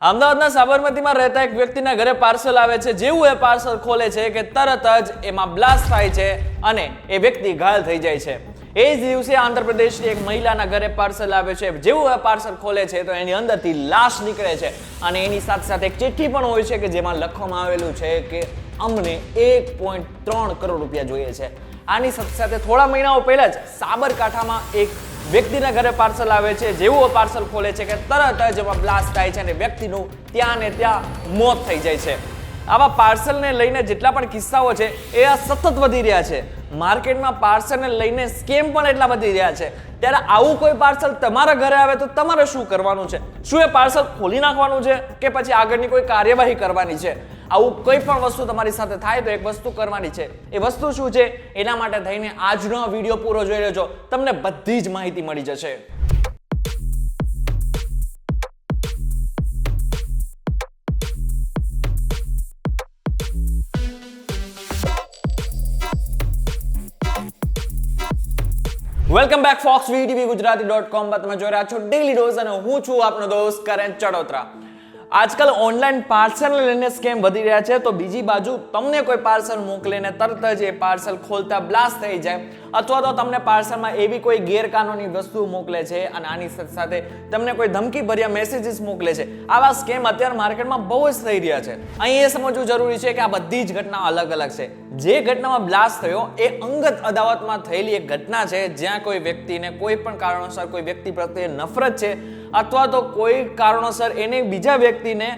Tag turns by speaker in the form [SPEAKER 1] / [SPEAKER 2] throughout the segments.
[SPEAKER 1] અમદાવાદના સાબરમતીમાં રહેતા એક વ્યક્તિના ઘરે પાર્સલ આવે છે. જેવું એ પાર્સલ ખોલે છે કે તરત જ એમાં બ્લાસ્ટ થાય છે અને એ વ્યક્તિ ઘાયલ થઈ જાય છે. એ જ દિવસે આંધ્રપ્રદેશની એક મહિલાના ઘરે પાર્સલ આવે છે. જેવું એ પાર્સલ ખોલે છે તો એની અંદરથી લાશ નીકળે છે અને એની સાથે સાથે એક ચિઠ્ઠી પણ હોય છે કે જેમાં લખવામાં આવેલું છે કે અમને 1.3 કરોડ રૂપિયા જોઈએ છે. આની સાથે સાથે થોડા મહિનાઓ પહેલા જ સાબરકાંઠામાં એક વ્યક્તિના ઘરે પાર્સલ આવે છે. જેવું પાર્સલ ખોલે છે કે તરત જ એમાં બ્લાસ્ટ થાય છે અને વ્યક્તિનું ત્યાં ને ત્યાં મોત થઈ જાય છે. આવા પાર્સલને લઈને જેટલા પણ કિસ્સાઓ છે એ સતત વધી રહ્યા છે. માર્કેટમાં પાર્સલને લઈને સ્કેમ પણ એટલા વધી રહ્યા છે. ત્યારે આવું કોઈ પાર્સલ તમારા ઘરે આવે તો તમારે શું કરવાનું છે? શું એ પાર્સલ ખોલી નાખવાનું છે કે પછી આગળની કોઈ કાર્યવાહી કરવાની છે? આવું કોઈ પણ વસ્તુ તમારી સાથે થાય તો એક વસ્તુ કરવાની છે. એ વસ્તુ શું છે એના માટે થઈને આજનો વિડીયો પૂરો જોઈ લેજો. તમને બધી જ માહિતી મળી જશે. વેલકમ બેક ફોક્સ વીટીવી ગુજરાતી.com પર તમે જોઈ રહ્યા છો ડેઈલી ડોઝ અને હું છું આપનો દોસ્ત કરણ ચડોત્રા. આજકાલ ઓનલાઈન પાર્સલ લઈને સ્કેમ વધી રહ્યા છે. તો બીજી બાજુ તમને કોઈ પાર્સલ મોકલીને તરત જ એ પાર્સલ ખોલતા બ્લાસ્ટ થઈ જાય અથવા તો તમને પાર્સલમાં એવી કોઈ ગેરકાનૂની વસ્તુ મોકલે છે અને આની સાથે સાથે તમને કોઈ ધમકી ભર્યા મેસેજીસ મોકલે છે. આવા સ્કેમ અત્યારે માર્કેટમાં બહુ જ થઈ રહ્યા છે. અહીં એ સમજવું જરૂરી છે કે આ બધી જ ઘટના અલગ અલગ છે. જે ઘટનામાં બ્લાસ્ટ થયો એ અંગત અદાવતમાં થયેલી એક ઘટના છે જ્યાં કોઈ વ્યક્તિને કોઈ પણ કારણોસર કોઈ વ્યક્તિ પ્રત્યે નફરત છે અથવા તો કોઈ કારણોસર એને બીજા વ્યક્તિને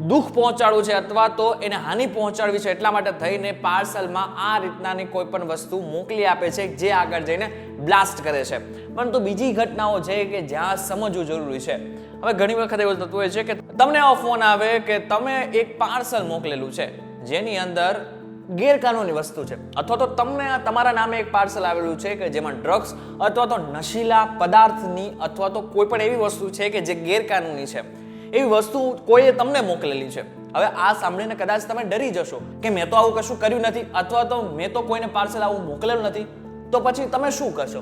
[SPEAKER 1] દુઃખ પહોંચાડવું છે અથવા તો એને હાનિ પહોંચાડવી છે. એટલા માટે થઈને પાર્સલમાં આ રીતનાની કોઈ પણ વસ્તુ મોકલી આપે છે જે આગળ જઈને બ્લાસ્ટ કરે છે. પરંતુ બીજી ઘટનાઓ છે કે જ્યાં સમજવું જરૂરી છે. હવે ઘણી વખત એવું થતું હોય છે કે તમને એવો ફોન આવે કે તમે એક પાર્સલ મોકલેલું છે જેની અંદર ગેરકાનૂની વસ્તુ છે અથવા તો તમને તમારા નામે એક પાર્સલ આવેલું છે કે જેમાં ડ્રગ્સ અથવા તો નશીલા પદાર્થની અથવા તો કોઈ પણ એવી વસ્તુ છે કે જે ગેરકાનૂની છે. એવી વસ્તુ કોઈએ તમને મોકલેલી છે. હવે આ સાંભળીને કદાચ તમે ડરી જશો કે મેં તો આવું કશું કર્યું નથી અથવા તો મેં તો કોઈને પાર્સલ આવું મોકલેલું નથી. તો પછી તમે શું કરશો?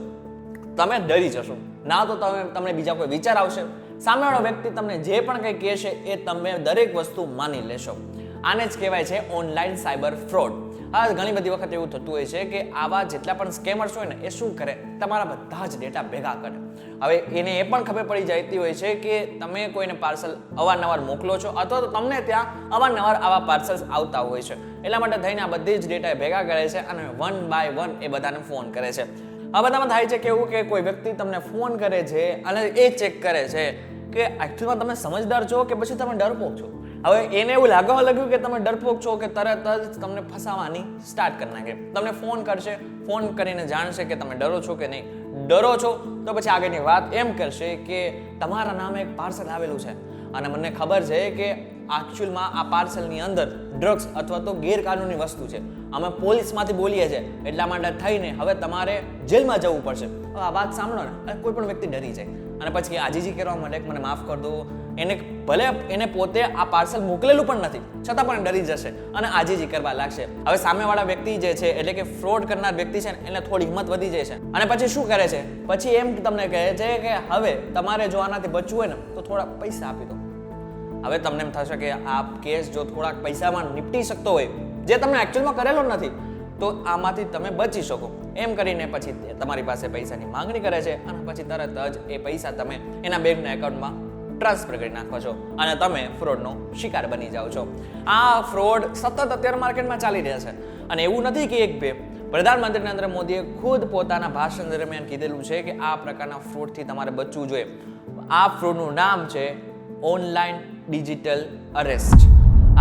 [SPEAKER 1] તમે ડરી જશો. ના તો તમને બીજા કોઈ વિચાર આવશે. સામેવાળો વ્યક્તિ તમને જે પણ કંઈ કહેશે એ તમે દરેક વસ્તુ માની લેશો. આને જ કહેવાય છે ઓનલાઈન સાયબર ફ્રોડ. હા, ઘણી બધી વખત એવું થતું હોય છે કે આવા જેટલા પણ સ્કેમર્સ હોય ને એ શું કરે, તમારા બધા જ ડેટા ભેગા કરે. હવે એને એ પણ ખબર પડી જતી હોય છે કે તમે કોઈને પાર્સલ અવારનવાર મોકલો છો અથવા તો તમને ત્યાં અવારનવાર આવા પાર્સલ્સ આવતા હોય છે. એટલા માટે થઈને આ બધી જ ડેટા ભેગા કરે છે અને વન બાય વન એ બધાને ફોન કરે છે. આ બધામાં થાય છે કે એવું કે કોઈ વ્યક્તિ તમને ફોન કરે છે અને એ ચેક કરે છે કે એકચ્યુઅલમાં તમે સમજદાર છો કે પછી તમે ડરપોક છો. હવે એને એવું લાગ્યું કે તમે ડરપોક છો કે તરત જ તમને ફસાવાની સ્ટાર્ટ કરી નાખે. તમને ફોન કરશે, ફોન કરીને જાણશે કે તમે ડરો છો કે નહીં. ડરો છો તો પછી આગળની વાત એમ કરશે કે તમારા નામે એક પાર્સલ આવેલું છે અને મને ખબર છે કે એકચ્યુઅલમાં આ પાર્સલની અંદર ડ્રગ્સ અથવા તો ગેરકાનૂની વસ્તુ છે. અમે પોલીસમાંથી બોલીએ છીએ એટલા માટે થઈને હવે તમારે જેલમાં જવું પડશે. હવે આ વાત સાંભળો ને કોઈ પણ વ્યક્તિ ડરી જાય અને પછી આજીજી કરવા માટે મને માફ કર દો. એને ભલે એને પોતે આ પાર્સલ મોકલેલું પણ નથી છતાં પણ ડરી જશે અને આજીજી કરવા લાગશે. હવે સામેવાળા વ્યક્તિ જે છે એટલે કે ફ્રોડ કરનાર વ્યક્તિ છે ને એને થોડી હિંમત વધી જાય છે અને પછી શું કરે છે, પછી એમ તમને કહે છે કે હવે તમારે જો આનાથી બચવું હોય ને તો થોડા પૈસા આપી દો. હવે તમને એમ થશે કે આ કેસ જો થોડાક પૈસામાં નિપટી શકતો હોય જે તમને એકચ્યુઅલમાં કરેલો નથી તો આમાંથી તમે બચી શકો. એમ કરીને પછી તમારી પાસે પૈસાની માંગણી કરે છે અને પછી તરત જ એ પૈસા તમે એના બેંકના એકાઉન્ટમાં ટ્રાન્સફર કરી નાખો છો અને તમે ફ્રોડનો શિકાર બની જાઓ છો. આ ફ્રોડ સતત અત્યારે માર્કેટમાં ચાલી રહ્યા છે અને એવું નથી કે એક બે. પ્રધાનમંત્રી નરેન્દ્ર મોદીએ ખુદ પોતાના ભાષણ દરમિયાન કીધેલું છે કે આ પ્રકારના ફ્રોડથી તમારે બચવું જોઈએ. આ ફ્રોડનું નામ છે ઓનલાઈન ડિજિટલ અરેસ્ટ.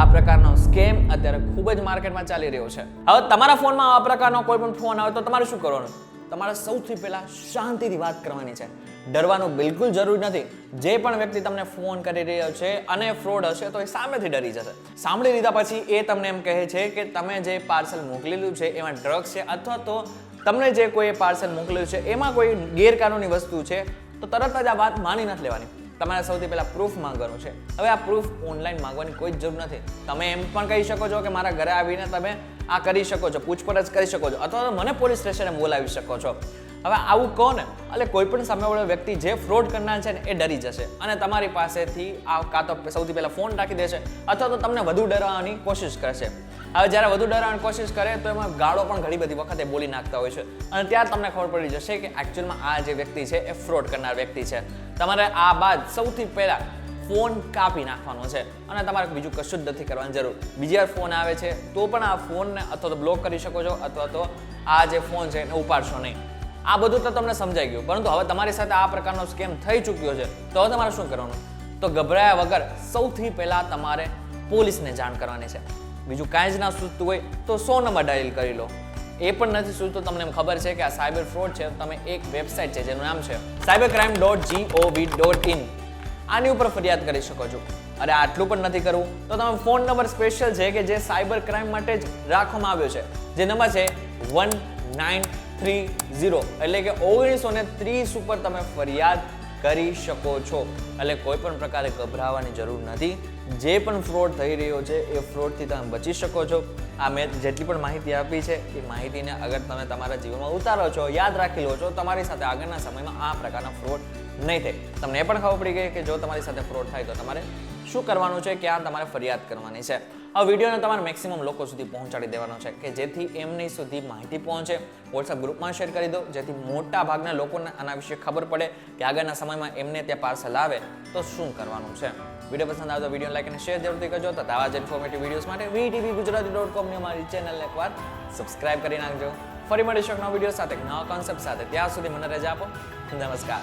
[SPEAKER 1] આ પ્રકારનો સ્કેમ અત્યારે ખૂબ જ માર્કેટમાં ચાલી રહ્યો છે. હવે તમારા ફોનમાં આ પ્રકારનો કોઈ પણ ફોન આવે તો તમારે શું કરવાનું? તમારે સૌથી પહેલા શાંતિથી વાત કરવાની છે. ડરવાનું બિલકુલ જરૂરી નથી. જે પણ વ્યક્તિ તમને ફોન કરી રહ્યો છે અને ફ્રોડ હશે તો એ સામેથી ડરી જશે. સાંભળી લીધા પછી એ તમને એમ કહે છે કે તમે જે પાર્સલ મોકલેલું છે એમાં ડ્રગ્સ છે અથવા તો તમને જે કોઈ પાર્સલ મોકલેલું છે એમાં કોઈ ગેરકાનૂની વસ્તુ છે તો તરત જ આ વાત માની નથી લેવાની. તમારે સૌથી પહેલા પ્રૂફ માંગવાનું છે. હવે આ પ્રૂફ ઓનલાઈન માંગવાની કોઈ જ જરૂર નથી. તમે એમ પણ કહી શકો છો કે મારા ઘરે આવીને તમે આ કરી શકો છો, પૂછપરછ કરી શકો છો અથવા તો મને પોલીસ સ્ટેશને બોલાવી શકો છો. હવે આવું કહો ને એટલે કોઈ પણ સામેવાળો વ્યક્તિ જે ફ્રોડ કરનાર છે ને એ ડરી જશે અને તમારી પાસેથી આ કાં તો સૌથી પહેલા ફોન રાખી દેશે અથવા તો તમને વધુ ડરાવવાની કોશિશ કરશે. હવે જ્યારે વધુ ડરાવવાની કોશિશ કરે તો એમાં ગાળો પણ ઘણી બધી વખતે બોલી નાખતા હોય છે અને ત્યારે તમને ખબર પડી જશે કે એકચ્યુઅલમાં આ જે વ્યક્તિ છે એ ફ્રોડ કરનાર વ્યક્તિ છે. તમારે આ બાદ સૌથી પહેલા ફોન કાપી નાખવાનો છે અને તમારે બીજું કશું જ નથી કરવાની જરૂર. બીજી વાર ફોન આવે છે તો પણ આ ફોનને અથવા તો બ્લોક કરી શકો છો અથવા તો આ જે ફોન છે એને ઉપાડશો નહીં. આ બધું તો તમને સમજાઈ ગયું, પરંતુ હવે તમારી સાથે આ પ્રકારનો સ્કેમ થઈ ચૂક્યો છે તો હવે તમારે શું કરવાનું? તો ગભરાયા વગર સૌથી પહેલા તમારે પોલીસને જાણ કરવાની છે. બીજું કાંઈ જ ના સૂચતું હોય તો 100 નંબર ડાયલ કરી લો. એ પણ નથી સૂચતું, તમને ખબર છે કે આ સાયબર ફ્રોડ છે, તમે એક વેબસાઇટ છે જેનું નામ છે cybercrime.gov.in, આની ઉપર ફરિયાદ કરી શકો છો. અરે આટલું પણ નથી કરવું તો તમે ફોન નંબર સ્પેશિયલ છે કે જે સાયબર ક્રાઇમ માટે જ રાખવામાં આવ્યો છે, જે નંબર છે 1930, એટલે કે 1930 ઉપર તમે ફરિયાદ કરી શકો છો. એટલે કોઈ પણ પ્રકારે ગભરાવાની જરૂર નથી. જે પણ ફ્રોડ થઈ રહ્યો છે એ ફ્રોડથી તમે બચી શકો છો. આ મેં જેટલી પણ માહિતી આપી છે એ માહિતીને અગર તમે તમારા જીવનમાં ઉતારો છો, યાદ રાખી લો છો, તમારી સાથે આગળના સમયમાં આ પ્રકારના ફ્રોડ નહીં થાય. તમને એ પણ ખબર પડી ગઈ કે જો તમારી સાથે ફ્રોડ થાય તો તમારે શું કરવાનું છે, ક્યાં તમારે ફરિયાદ કરવાની છે. આ વિડીયોને તમારે મેક્સિમમ લોકો સુધી પહોંચાડી દેવાનો છે કે જેથી એમની સુધી માહિતી પહોંચે. વોટ્સએપ ગ્રુપમાં શેર કરી દો જેથી મોટા ભાગના લોકોને આના વિશે ખબર પડે કે આગળના સમયમાં એમને ત્યાં પાર્સલ આવે તો શું કરવાનું છે. વિડીયો પસંદ આવે તો વિડીયો લાઈક અને શેર જરૂરથી કરજો. તો આવા જ ઇન્ફોર્મેટિવ વિડીયોઝ માટે VTVGujarati.com ની અમારી ચેનલને એકવાર સબસ્ક્રાઇબ કરી નાખજો. ફરી મળીશું નવા વિડીયો સાથે, નવા કોન્સેપ્ટ સાથે. ત્યાં સુધી મને રજા આપો. નમસ્કાર.